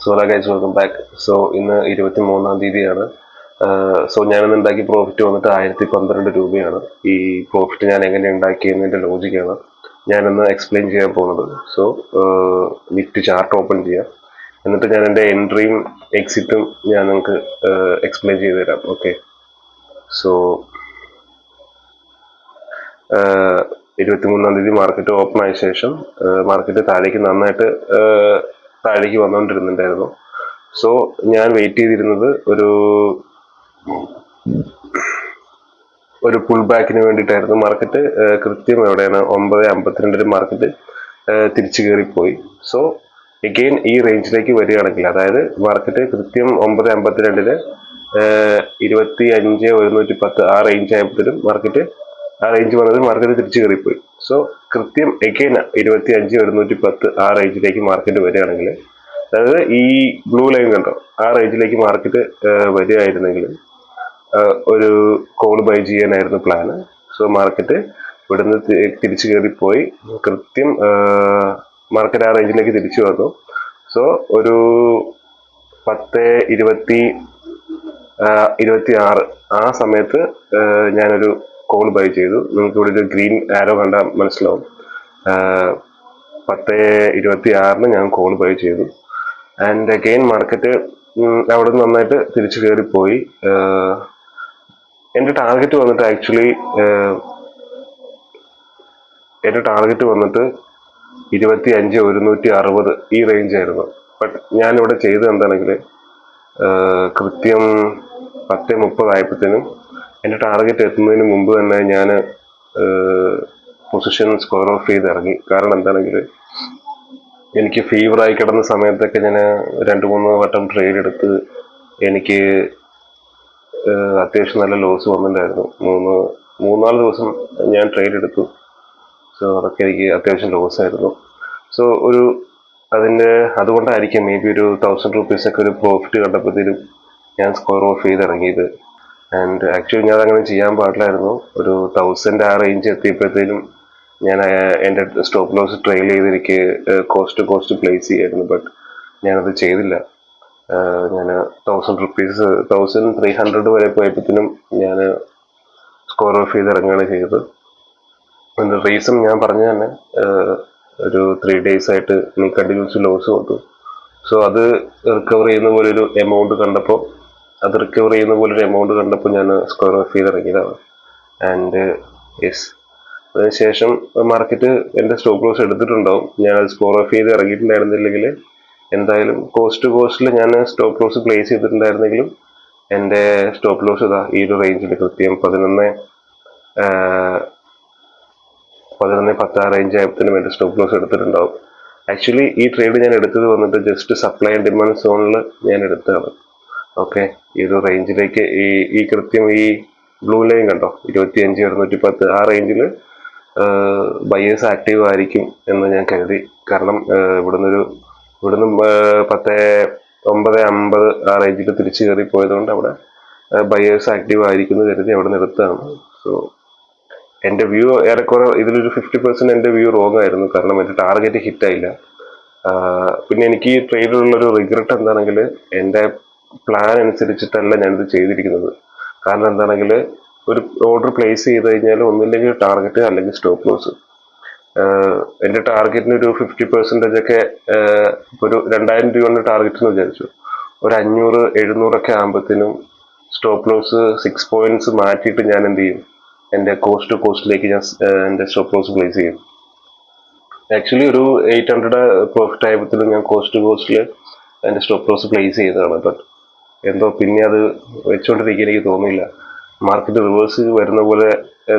So guys welcome back. So ഇന്ന് 23-ാം തീയതിയാണ്. So ഞാനിന്ന് ഉണ്ടാക്കിയ പ്രോഫിറ്റ് വന്നിട്ട് 1012 രൂപയാണ്. ഈ പ്രോഫിറ്റ് ഞാൻ എങ്ങനെ ഉണ്ടാക്കിയതിൻ്റെ ലോജിക്കാണ് ഞാനിന്ന് എക്സ്പ്ലെയിൻ ചെയ്യാൻ പോകുന്നത്. സോ നിഫ്റ്റി ചാർട്ട് ഓപ്പൺ ചെയ്യാം, എന്നിട്ട് ഞാൻ എൻ്റെ എൻട്രിയും എക്സിറ്റും ഞാൻ നിങ്ങൾക്ക് എക്സ്പ്ലെയിൻ ചെയ്തു തരാം. ഓക്കെ, സോ 23-ാം തീയതി മാർക്കറ്റ് ഓപ്പൺ ആയ ശേഷം മാർക്കറ്റ് താഴേക്ക് നന്നായിട്ട് താഴേക്ക് വന്നുകൊണ്ടിരുന്നുണ്ടായിരുന്നു. സോ ഞാൻ വെയിറ്റ് ചെയ്തിരുന്നത് ഒരു പുൾ ബാക്കിന് വേണ്ടിയിട്ടായിരുന്നു. മാർക്കറ്റ് കൃത്യം എവിടെയാണ് 9:52 മാർക്കറ്റ് തിരിച്ചു കയറിപ്പോയി. സോ എഗെയിൻ ഈ റേഞ്ചിലേക്ക് വരികയാണെങ്കിൽ, അതായത് മാർക്കറ്റ് കൃത്യം 9:52 25,110 ആ റേഞ്ച് ആയപ്പോഴും ആ റേഞ്ച് വന്നത് മാർക്കറ്റ് തിരിച്ചു കയറിപ്പോയി. സോ കൃത്യം എഗെയിൻ 25,110 ആ റേഞ്ചിലേക്ക് മാർക്കറ്റ് വരികയാണെങ്കിൽ, അതായത് ഈ ബ്ലൂ ലൈൻ കണ്ടോ, ആ റേഞ്ചിലേക്ക് മാർക്കറ്റ് വരികയായിരുന്നെങ്കിൽ ഒരു കോൾ ബൈ ചെയ്യാനായിരുന്നു പ്ലാന്. സോ മാർക്കറ്റ് ഇവിടുന്ന് തിരിച്ചു കയറിപ്പോയി. കൃത്യം മാർക്കറ്റ് ആ റേഞ്ചിലേക്ക് തിരിച്ചു വന്നു. സോ ഒരു 10:26 ആ സമയത്ത് ഞാനൊരു കോൾ ബൈ ചെയ്തു. നിങ്ങൾക്ക് ഇവിടെ ഒരു ഗ്രീൻ ആരോ കണ്ടാൽ മനസ്സിലാവും. 10:26 ഞാൻ കോൾ ബൈ ചെയ്തു. ആൻഡ് അഗെയിൻ മാർക്കറ്റ് അവിടെ നിന്ന് നന്നായിട്ട് തിരിച്ചു കയറിപ്പോയി. എൻ്റെ ടാർഗറ്റ് വന്നിട്ട് ആക്ച്വലി എൻ്റെ ടാർഗറ്റ് വന്നിട്ട് 25,160 ഈ റേഞ്ച് ആയിരുന്നു. ബട്ട് ഞാനിവിടെ ചെയ്തത് എന്താണെങ്കിൽ, കൃത്യം 10:30 ആയപ്പോഴത്തേനും എൻ്റെ ടാർഗറ്റ് എത്തുന്നതിന് മുമ്പ് തന്നെ ഞാൻ പൊസിഷൻ സ്ക്വയർ ഓഫ് ചെയ്ത് ഇറങ്ങി. കാരണം എന്താണെങ്കിൽ, എനിക്ക് ഫീവറായി കിടന്ന സമയത്തൊക്കെ ഞാൻ 2-3 വട്ടം ട്രേഡ് എടുത്ത് എനിക്ക് അത്യാവശ്യം നല്ല ലോസ് വന്നിട്ടുണ്ടായിരുന്നു. 3-4 ദിവസം ഞാൻ ട്രേഡ് എടുത്തു. സോ അതൊക്കെ എനിക്ക് അത്യാവശ്യം ലോസ് ആയിരുന്നു. സോ അതുകൊണ്ടായിരിക്കും മേ ബി ഒരു 1000 രൂപീസൊക്കെ ഒരു പ്രോഫിറ്റ് കണ്ടപ്പോഴത്തേനും ഞാൻ സ്ക്വയർ ഓഫ് ചെയ്ത് ഇറങ്ങിയത്. ആൻഡ് ആക്ച്വലി ഞാൻ അങ്ങനെ ചെയ്യാൻ പാടില്ലായിരുന്നു. ഒരു 1000 ആ റേഞ്ച് എത്തിയപ്പോഴത്തേനും ഞാൻ എൻ്റെ സ്റ്റോപ്പ് ലോസ് ട്രെയിൽ ചെയ്ത് എനിക്ക് കോസ്റ്റ് പ്ലേസ് ചെയ്യായിരുന്നു. ബട്ട് ഞാനത് ചെയ്തില്ല. ഞാൻ 1000 രൂപീസ് 1300 വരെ പോയപ്പോഴത്തേനും ഞാൻ സ്ക്വയർ ഓഫ് ചെയ്ത് ഇറങ്ങുകയാണ് ചെയ്തത്. അതിൻ്റെ റീസൺ ഞാൻ പറഞ്ഞു തന്നെ, ഒരു 3 days ആയിട്ട് എനിക്ക് കണ്ടിന്യൂസ് ലോസ് വന്നു. സോ അത് റിക്കവർ ചെയ്യുന്ന പോലൊരു എമൗണ്ട് കണ്ടപ്പോൾ ഞാൻ സ്ക്വയർ ഓഫ് ചെയ്ത് ഇറങ്ങിയതാണ്. ആൻഡ് യെസ്, അതിനുശേഷം മാർക്കറ്റ് എൻ്റെ സ്റ്റോപ്പ് ലോസ് എടുത്തിട്ടുണ്ടാവും. ഞാൻ അത് സ്ക്വയർ ഓഫ് ചെയ്ത് ഇറങ്ങിയിട്ടുണ്ടായിരുന്നില്ലെങ്കിൽ എന്തായാലും കോസ്റ്റിൽ ഞാൻ സ്റ്റോപ്പ് ലോസ് പ്ലേസ് ചെയ്തിട്ടുണ്ടായിരുന്നെങ്കിലും എൻ്റെ സ്റ്റോപ്പ് ലോസ് ഈ ഒരു റേഞ്ചിൽ കൃത്യം 11:10 ആ റേഞ്ച് ആയപ്പോഴത്തേനും എൻ്റെ സ്റ്റോപ്പ് ലോസ് എടുത്തിട്ടുണ്ടാവും. ആക്ച്വലി ഈ ട്രേഡ് ഞാൻ എടുത്തത് വന്നിട്ട് ജസ്റ്റ് സപ്ലൈ ആൻഡ് ഡിമാൻഡ് സോണിൽ ഞാൻ എടുത്തതാണ്. ഓക്കെ, ഈ ഒരു റേഞ്ചിലേക്ക് ഈ കൃത്യം ഈ ബ്ലൂ ലൈൻ കണ്ടോ, 25,110 ആ റേഞ്ചിൽ ബയേഴ്സ് ആക്റ്റീവ് ആയിരിക്കും എന്ന് ഞാൻ കരുതി. കാരണം ഇവിടുന്ന് 9:50 ആ റേഞ്ചിൽ തിരിച്ചു കയറി പോയതുകൊണ്ട് അവിടെ ബയേഴ്സ് ആക്റ്റീവ് ആയിരിക്കും എന്ന് കരുതി അവിടെ നിന്ന് എടുത്തതാണ്. സോ എൻ്റെ വ്യൂ ഏറെക്കുറെ ഇതിലൊരു 50% എൻ്റെ വ്യൂ റോങ് ആയിരുന്നു. കാരണം എൻ്റെ ടാർഗറ്റ് ഹിറ്റായില്ല. പിന്നെ എനിക്ക് ഈ ട്രേഡിലുള്ളൊരു റിഗ്രറ്റ് എന്താണെങ്കിൽ, എൻ്റെ പ്ലാൻ അനുസരിച്ചിട്ടല്ല ഞാനിത് ചെയ്തിരിക്കുന്നത്. കാരണം എന്താണെങ്കിൽ, ഒരു ഓർഡർ പ്ലേസ് ചെയ്ത് കഴിഞ്ഞാൽ ഒന്നില്ലെങ്കിൽ ടാർഗറ്റ് അല്ലെങ്കിൽ സ്റ്റോപ്പ് ലോസ്. എൻ്റെ ടാർഗറ്റിന് ഒരു 50% ഒക്കെ, ഒരു 2000 രൂപയാണ് ടാർഗറ്റ് എന്ന് വിചാരിച്ചു. ഒരു 500-700 ഒക്കെ ആകുമ്പോഴത്തേനും സ്റ്റോപ്പ് ലോസ് 6 points മാറ്റിയിട്ട് ഞാൻ എന്ത് ചെയ്യും, എൻ്റെ കോസ്റ്റിലേക്ക് ഞാൻ എൻ്റെ സ്റ്റോപ്പ് ലോസ് പ്ലേസ് ചെയ്യും. ആക്ച്വലി ഒരു 800 പ്രോഫിറ്റ് ആയപ്പോഴത്തേനും ഞാൻ കോസ്റ്റിൽ എൻ്റെ സ്റ്റോപ്പ് ലോസ് പ്ലേസ് ചെയ്തതാണ്. ബട്ട് എന്തോ പിന്നെ അത് വെച്ചുകൊണ്ടിരിക്കാൻ എനിക്ക് തോന്നിയില്ല. മാർക്കറ്റ് റിവേഴ്സ് വരുന്ന പോലെ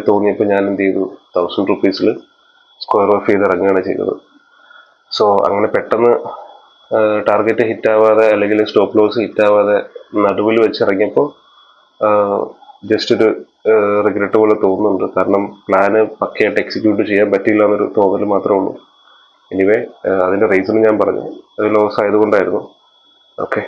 തോന്നിയപ്പോൾ ഞാൻ എന്ത് ചെയ്തു, 1000 രൂപീസിൽ സ്ക്വയർ ഓഫ് ചെയ്ത് ഇറങ്ങുകയാണ് ചെയ്തത്. സോ അങ്ങനെ പെട്ടെന്ന് ടാർഗറ്റ് ഹിറ്റാവാതെ അല്ലെങ്കിൽ സ്റ്റോപ്പ് ലോസ് ഹിറ്റാവാതെ നടുവിൽ വെച്ചിറങ്ങിയപ്പോൾ ജസ്റ്റ് ഒരു റിഗ്രറ്റ് പോലെ തോന്നുന്നുണ്ട്. കാരണം പ്ലാന് പക്കയായിട്ട് എക്സിക്യൂട്ട് ചെയ്യാൻ പറ്റില്ല എന്നൊരു തോന്നൽ മാത്രമേ ഉള്ളൂ. എനിവേ, അതിൻ്റെ റീസൺ ഞാൻ പറഞ്ഞു, അത് ലോസ് ആയതുകൊണ്ടായിരുന്നു. ഓക്കെ.